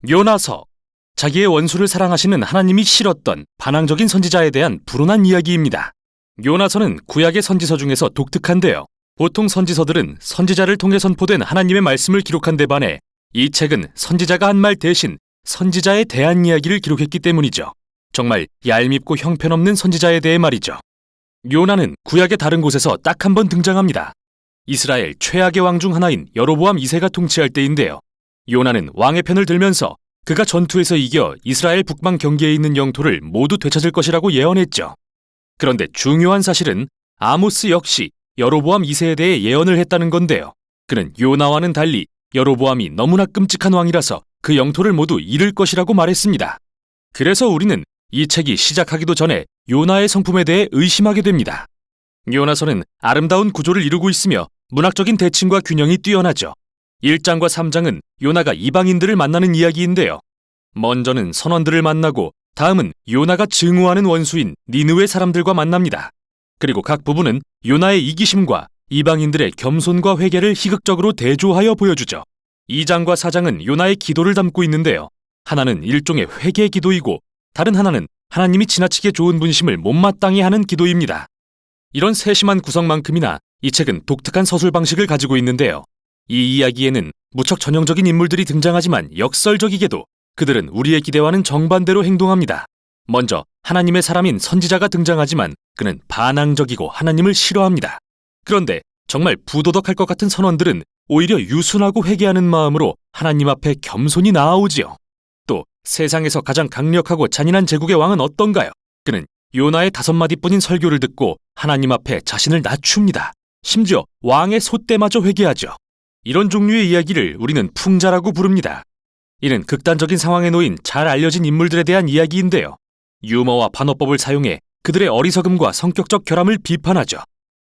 요나서, 자기의 원수를 사랑하시는 하나님이 싫었던 반항적인 선지자에 대한 불온한 이야기입니다. 요나서는 구약의 선지서 중에서 독특한데요. 보통 선지서들은 선지자를 통해 선포된 하나님의 말씀을 기록한 데 반해 이 책은 선지자가 한 말 대신 선지자에 대한 이야기를 기록했기 때문이죠. 정말 얄밉고 형편없는 선지자에 대해 말이죠. 요나는 구약의 다른 곳에서 딱 한 번 등장합니다. 이스라엘 최악의 왕 중 하나인 여로보암 2세가 통치할 때인데요. 요나는 왕의 편을 들면서 그가 전투에서 이겨 이스라엘 북방 경계에 있는 영토를 모두 되찾을 것이라고 예언했죠. 그런데 중요한 사실은 아모스 역시 여로보암 2세에 대해 예언을 했다는 건데요. 그는 요나와는 달리 여로보암이 너무나 끔찍한 왕이라서 그 영토를 모두 잃을 것이라고 말했습니다. 그래서 우리는 이 책이 시작하기도 전에 요나의 성품에 대해 의심하게 됩니다. 요나서는 아름다운 구조를 이루고 있으며 문학적인 대칭과 균형이 뛰어나죠. 1장과 3장은 요나가 이방인들을 만나는 이야기인데요. 먼저는 선원들을 만나고 다음은 요나가 증오하는 원수인 니느웨 사람들과 만납니다. 그리고 각 부분은 요나의 이기심과 이방인들의 겸손과 회개를 희극적으로 대조하여 보여주죠. 2장과 4장은 요나의 기도를 담고 있는데요. 하나는 일종의 회개 기도이고 다른 하나는 하나님이 지나치게 좋은 분심을 못마땅히 하는 기도입니다. 이런 세심한 구성만큼이나 이 책은 독특한 서술 방식을 가지고 있는데요. 이 이야기에는 무척 전형적인 인물들이 등장하지만 역설적이게도 그들은 우리의 기대와는 정반대로 행동합니다. 먼저 하나님의 사람인 선지자가 등장하지만 그는 반항적이고 하나님을 싫어합니다. 그런데 정말 부도덕할 것 같은 선원들은 오히려 유순하고 회개하는 마음으로 하나님 앞에 겸손히 나아오지요. 또 세상에서 가장 강력하고 잔인한 제국의 왕은 어떤가요? 그는 요나의 5마디뿐인 설교를 듣고 하나님 앞에 자신을 낮춥니다. 심지어 왕의 소떼마저 회개하죠. 이런 종류의 이야기를 우리는 풍자라고 부릅니다. 이는 극단적인 상황에 놓인 잘 알려진 인물들에 대한 이야기인데요. 유머와 반어법을 사용해 그들의 어리석음과 성격적 결함을 비판하죠.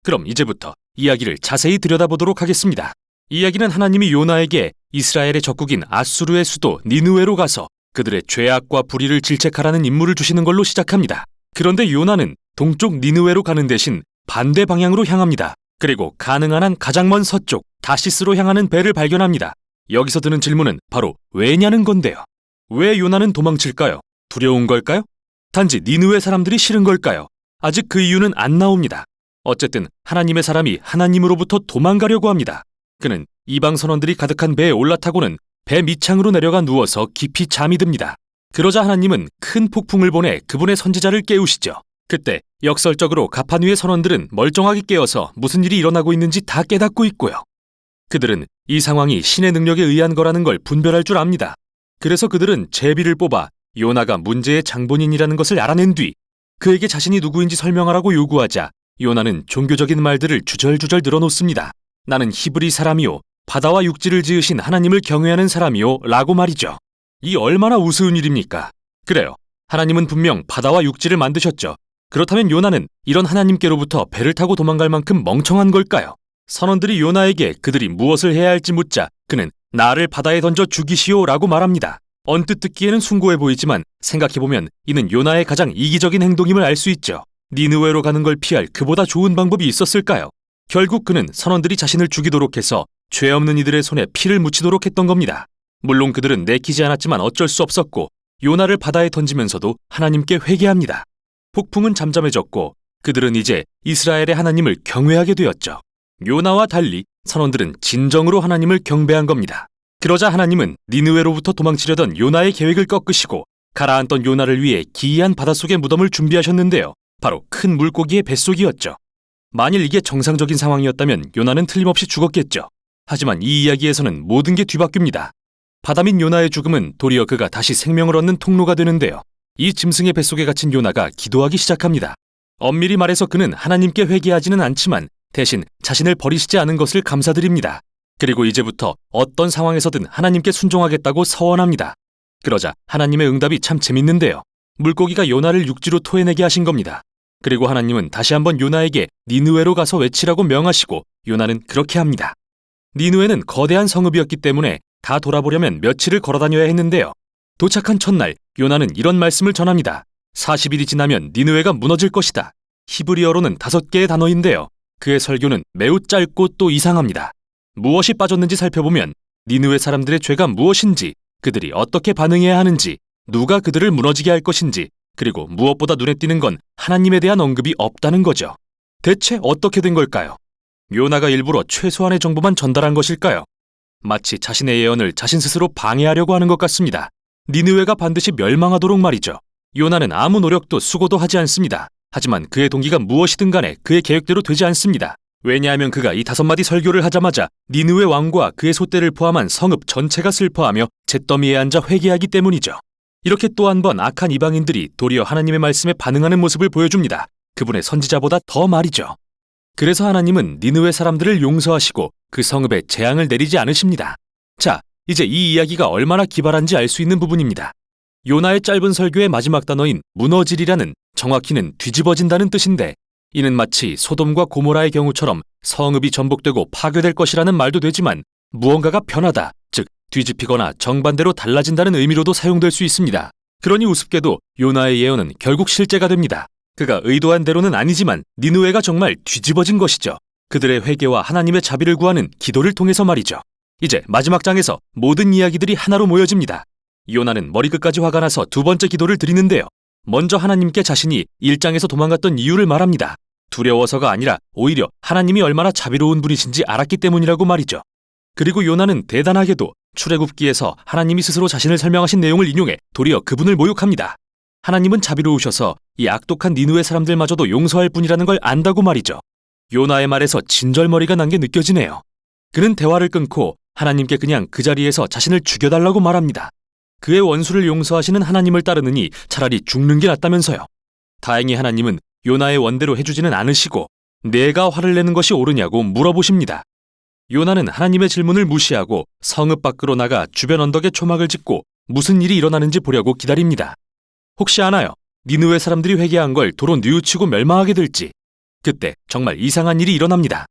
그럼 이제부터 이야기를 자세히 들여다보도록 하겠습니다. 이야기는 하나님이 요나에게 이스라엘의 적국인 아수르의 수도 니느웨로 가서 그들의 죄악과 불의를 질책하라는 임무를 주시는 걸로 시작합니다. 그런데 요나는 동쪽 니느웨로 가는 대신 반대 방향으로 향합니다. 그리고 가능한 한 가장 먼 서쪽 다시스로 향하는 배를 발견합니다. 여기서 드는 질문은 바로 왜냐는 건데요. 왜 요나는 도망칠까요? 두려운 걸까요? 단지 니느웨 사람들이 싫은 걸까요? 아직 그 이유는 안 나옵니다. 어쨌든 하나님의 사람이 하나님으로부터 도망가려고 합니다. 그는 이방 선원들이 가득한 배에 올라타고는 배 밑창으로 내려가 누워서 깊이 잠이 듭니다. 그러자 하나님은 큰 폭풍을 보내 그분의 선지자를 깨우시죠. 그때 역설적으로 가판 위의 선원들은 멀쩡하게 깨어서 무슨 일이 일어나고 있는지 다 깨닫고 있고요. 그들은 이 상황이 신의 능력에 의한 거라는 걸 분별할 줄 압니다. 그래서 그들은 제비를 뽑아 요나가 문제의 장본인이라는 것을 알아낸 뒤 그에게 자신이 누구인지 설명하라고 요구하자 요나는 종교적인 말들을 주절주절 늘어놓습니다. 나는 히브리 사람이요 바다와 육지를 지으신 하나님을 경외하는 사람이요 라고 말이죠. 이 얼마나 우스운 일입니까? 그래요. 하나님은 분명 바다와 육지를 만드셨죠. 그렇다면 요나는 이런 하나님께로부터 배를 타고 도망갈 만큼 멍청한 걸까요? 선원들이 요나에게 그들이 무엇을 해야 할지 묻자 그는 나를 바다에 던져 죽이시오 라고 말합니다. 언뜻 듣기에는 숭고해 보이지만 생각해보면 이는 요나의 가장 이기적인 행동임을 알 수 있죠. 니느웨로 가는 걸 피할 그보다 좋은 방법이 있었을까요? 결국 그는 선원들이 자신을 죽이도록 해서 죄 없는 이들의 손에 피를 묻히도록 했던 겁니다. 물론 그들은 내키지 않았지만 어쩔 수 없었고 요나를 바다에 던지면서도 하나님께 회개합니다. 폭풍은 잠잠해졌고 그들은 이제 이스라엘의 하나님을 경외하게 되었죠. 요나와 달리 선원들은 진정으로 하나님을 경배한 겁니다. 그러자 하나님은 니느웨로부터 도망치려던 요나의 계획을 꺾으시고 가라앉던 요나를 위해 기이한 바닷속의 무덤을 준비하셨는데요. 바로 큰 물고기의 뱃속이었죠. 만일 이게 정상적인 상황이었다면 요나는 틀림없이 죽었겠죠. 하지만 이 이야기에서는 모든 게 뒤바뀝니다. 바다민 요나의 죽음은 도리어 그가 다시 생명을 얻는 통로가 되는데요. 이 짐승의 뱃속에 갇힌 요나가 기도하기 시작합니다. 엄밀히 말해서 그는 하나님께 회개하지는 않지만 대신 자신을 버리시지 않은 것을 감사드립니다. 그리고 이제부터 어떤 상황에서든 하나님께 순종하겠다고 서원합니다. 그러자 하나님의 응답이 참 재밌는데요. 물고기가 요나를 육지로 토해내게 하신 겁니다. 그리고 하나님은 다시 한번 요나에게 니느웨로 가서 외치라고 명하시고 요나는 그렇게 합니다. 니느웨는 거대한 성읍이었기 때문에 다 돌아보려면 며칠을 걸어다녀야 했는데요. 도착한 첫날 요나는 이런 말씀을 전합니다. 40일이 지나면 니느웨가 무너질 것이다. 히브리어로는 5개의 단어인데요. 그의 설교는 매우 짧고 또 이상합니다. 무엇이 빠졌는지 살펴보면 니느웨 사람들의 죄가 무엇인지 그들이 어떻게 반응해야 하는지, 누가 그들을 무너지게 할 것인지, 그리고 무엇보다 눈에 띄는 건 하나님에 대한 언급이 없다는 거죠. 대체 어떻게 된 걸까요? 요나가 일부러 최소한의 정보만 전달한 것일까요? 마치 자신의 예언을 자신 스스로 방해하려고 하는 것 같습니다. 니느웨가 반드시 멸망하도록 말이죠. 요나는 아무 노력도 수고도 하지 않습니다. 하지만 그의 동기가 무엇이든 간에 그의 계획대로 되지 않습니다. 왜냐하면 그가 이 5마디 설교를 하자마자 니느웨 왕과 그의 소떼를 포함한 성읍 전체가 슬퍼하며 잿더미에 앉아 회개하기 때문이죠. 이렇게 또 한 번 악한 이방인들이 도리어 하나님의 말씀에 반응하는 모습을 보여줍니다. 그분의 선지자보다 더 말이죠. 그래서 하나님은 니느웨 사람들을 용서하시고 그 성읍에 재앙을 내리지 않으십니다. 자, 이제 이 이야기가 얼마나 기발한지 알 수 있는 부분입니다. 요나의 짧은 설교의 마지막 단어인 무너지리라는, 정확히는 뒤집어진다는 뜻인데, 이는 마치 소돔과 고모라의 경우처럼 성읍이 전복되고 파괴될 것이라는 말도 되지만 무언가가 변하다, 즉 뒤집히거나 정반대로 달라진다는 의미로도 사용될 수 있습니다. 그러니 우습게도 요나의 예언은 결국 실제가 됩니다. 그가 의도한 대로는 아니지만 니느웨가 정말 뒤집어진 것이죠. 그들의 회개와 하나님의 자비를 구하는 기도를 통해서 말이죠. 이제 마지막 장에서 모든 이야기들이 하나로 모여집니다. 요나는 머리끝까지 화가 나서 두 번째 기도를 드리는데요. 먼저 하나님께 자신이 1장에서 도망갔던 이유를 말합니다. 두려워서가 아니라 오히려 하나님이 얼마나 자비로운 분이신지 알았기 때문이라고 말이죠. 그리고 요나는 대단하게도 출애굽기에서 하나님이 스스로 자신을 설명하신 내용을 인용해 도리어 그분을 모욕합니다. 하나님은 자비로우셔서 이 악독한 니느웨 사람들마저도 용서할 뿐이라는 걸 안다고 말이죠. 요나의 말에서 진절머리가 난 게 느껴지네요. 그는 대화를 끊고 하나님께 그냥 그 자리에서 자신을 죽여달라고 말합니다. 그의 원수를 용서하시는 하나님을 따르느니 차라리 죽는 게 낫다면서요. 다행히 하나님은 요나의 원대로 해주지는 않으시고 내가 화를 내는 것이 옳으냐고 물어보십니다. 요나는 하나님의 질문을 무시하고 성읍 밖으로 나가 주변 언덕에 초막을 짓고 무슨 일이 일어나는지 보려고 기다립니다. 혹시 아나요? 니느웨 사람들이 회개한 걸 도로 뉘우치고 멸망하게 될지. 그때 정말 이상한 일이 일어납니다.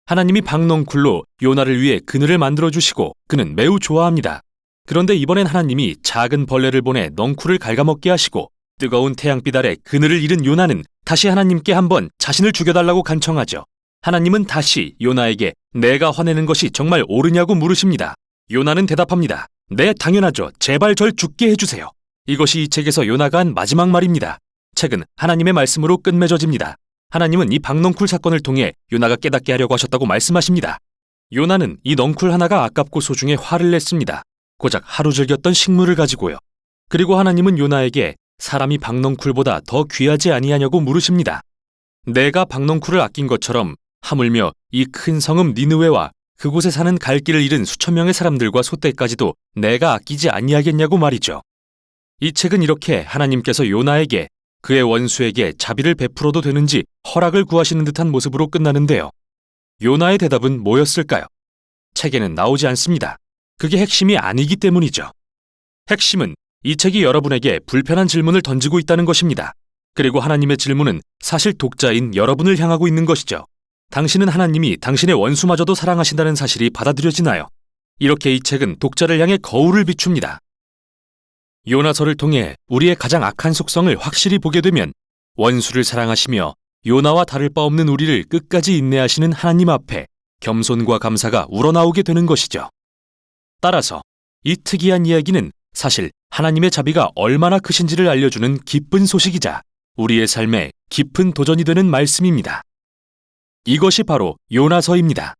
하나님이 박넝쿨로 요나를 위해 그늘을 만들어주시고 그는 매우 좋아합니다. 그런데 이번엔 하나님이 작은 벌레를 보내 넝쿨을 갉아먹게 하시고 뜨거운 태양빛 아래 그늘을 잃은 요나는 다시 하나님께 한번 자신을 죽여달라고 간청하죠. 하나님은 다시 요나에게 내가 화내는 것이 정말 옳으냐고 물으십니다. 요나는 대답합니다. 네, 당연하죠. 제발 절 죽게 해주세요. 이것이 이 책에서 요나가 한 마지막 말입니다. 책은 하나님의 말씀으로 끝맺어집니다. 하나님은 이 박넝쿨 사건을 통해 요나가 깨닫게 하려고 하셨다고 말씀하십니다. 요나는 이 넝쿨 하나가 아깝고 소중해 화를 냈습니다. 고작 하루 즐겼던 식물을 가지고요. 그리고 하나님은 요나에게 사람이 박넝쿨보다 더 귀하지 아니하냐고 물으십니다. 내가 박넝쿨을 아낀 것처럼 하물며 이 큰 성읍 니느웨와 그곳에 사는 갈 길을 잃은 수천 명의 사람들과 소떼까지도 내가 아끼지 아니하겠냐고 말이죠. 이 책은 이렇게 하나님께서 요나에게 그의 원수에게 자비를 베풀어도 되는지 허락을 구하시는 듯한 모습으로 끝나는데요. 요나의 대답은 뭐였을까요? 책에는 나오지 않습니다. 그게 핵심이 아니기 때문이죠. 핵심은 이 책이 여러분에게 불편한 질문을 던지고 있다는 것입니다. 그리고 하나님의 질문은 사실 독자인 여러분을 향하고 있는 것이죠. 당신은 하나님이 당신의 원수마저도 사랑하신다는 사실이 받아들여지나요? 이렇게 이 책은 독자를 향해 거울을 비춥니다. 요나서를 통해 우리의 가장 악한 속성을 확실히 보게 되면 원수를 사랑하시며 요나와 다를 바 없는 우리를 끝까지 인내하시는 하나님 앞에 겸손과 감사가 우러나오게 되는 것이죠. 따라서 이 특이한 이야기는 사실 하나님의 자비가 얼마나 크신지를 알려주는 기쁜 소식이자 우리의 삶에 깊은 도전이 되는 말씀입니다. 이것이 바로 요나서입니다.